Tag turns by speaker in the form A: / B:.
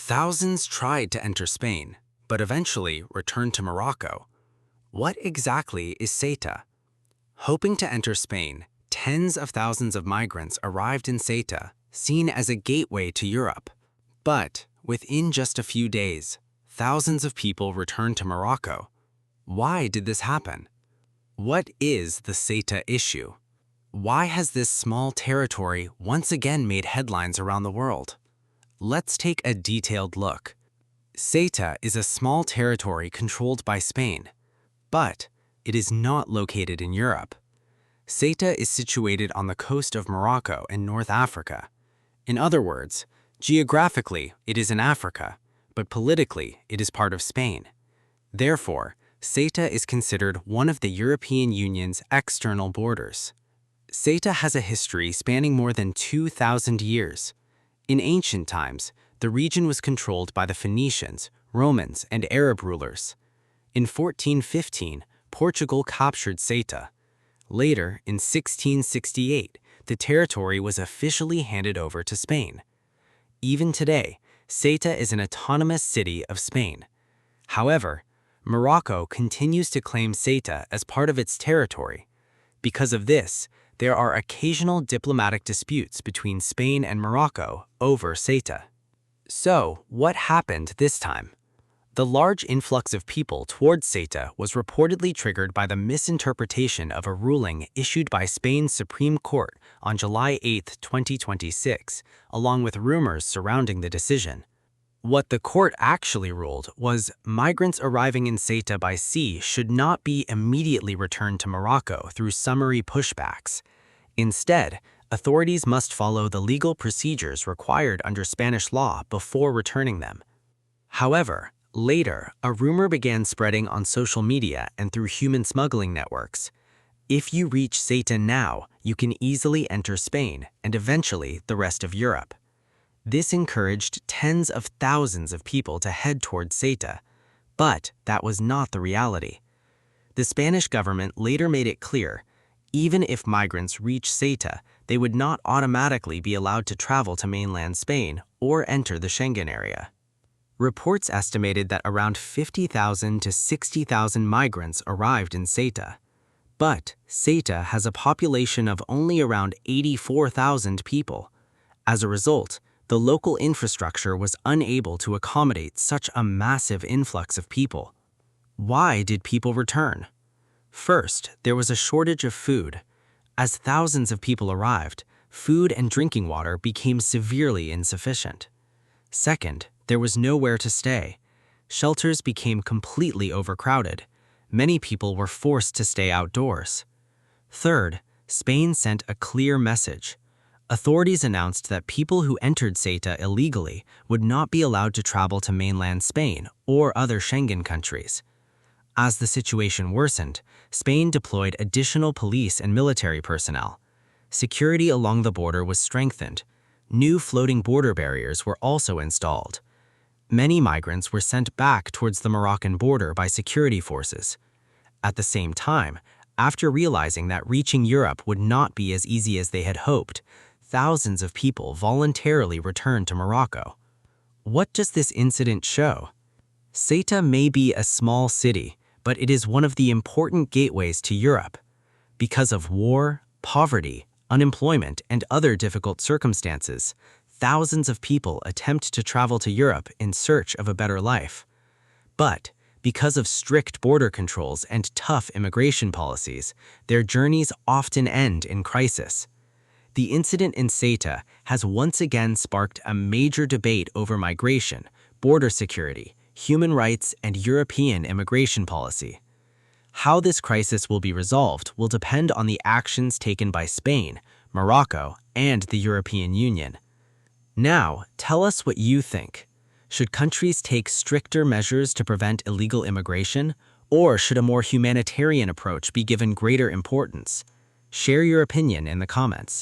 A: Thousands tried to enter Spain, but eventually returned to Morocco. What exactly is Ceuta? Hoping to enter Spain, tens of thousands of migrants arrived in Ceuta, seen as a gateway to Europe. But within just a few days, thousands of people returned to Morocco. Why did this happen? What is the Ceuta issue? Why has this small territory once again made headlines around the world? Let's take a detailed look. Ceuta is a small territory controlled by Spain, but it is not located in Europe. Ceuta is situated on the coast of Morocco in North Africa. In other words, geographically it is in Africa, but politically it is part of Spain. Therefore, Ceuta is considered one of the European Union's external borders. Ceuta has a history spanning more than 2,000 years. In ancient times, the region was controlled by the Phoenicians, Romans, and Arab rulers. In 1415, Portugal captured Ceuta. Later, in 1668, the territory was officially handed over to Spain. Even today, Ceuta is an autonomous city of Spain. However, Morocco continues to claim Ceuta as part of its territory. Because of this, there are occasional diplomatic disputes between Spain and Morocco over Ceuta. So, what happened this time? The large influx of people towards Ceuta was reportedly triggered by the misinterpretation of a ruling issued by Spain's Supreme Court on July 8, 2026, along with rumors surrounding the decision. What the court actually ruled was migrants arriving in Ceuta by sea should not be immediately returned to Morocco through summary pushbacks. Instead, authorities must follow the legal procedures required under Spanish law before returning them. However, later, a rumor began spreading on social media and through human smuggling networks. If you reach Ceuta now, you can easily enter Spain and eventually the rest of Europe. This encouraged tens of thousands of people to head towards Ceuta, but that was not the reality. The Spanish government later made it clear, even if migrants reach Ceuta, they would not automatically be allowed to travel to mainland Spain or enter the Schengen Area. Reports estimated that around 50,000 to 60,000 migrants arrived in Ceuta. But Ceuta has a population of only around 84,000 people. As a result, the local infrastructure was unable to accommodate such a massive influx of people. Why did people return? First, there was a shortage of food. As thousands of people arrived, food and drinking water became severely insufficient. Second, there was nowhere to stay. Shelters became completely overcrowded. Many people were forced to stay outdoors. Third, Spain sent a clear message. Authorities announced that people who entered Ceuta illegally would not be allowed to travel to mainland Spain or other Schengen countries. As the situation worsened, Spain deployed additional police and military personnel. Security along the border was strengthened. New floating border barriers were also installed. Many migrants were sent back towards the Moroccan border by security forces. At the same time, after realizing that reaching Europe would not be as easy as they had hoped, thousands of people voluntarily returned to Morocco. What does this incident show? Ceuta may be a small city, but it is one of the important gateways to Europe. Because of war, poverty, unemployment, and other difficult circumstances, thousands of people attempt to travel to Europe in search of a better life. But because of strict border controls and tough immigration policies, their journeys often end in crisis. The incident in Ceuta has once again sparked a major debate over migration, border security, human rights, and European immigration policy. How this crisis will be resolved will depend on the actions taken by Spain, Morocco, and the European Union. Now, tell us what you think. Should countries take stricter measures to prevent illegal immigration, or should a more humanitarian approach be given greater importance? Share your opinion in the comments.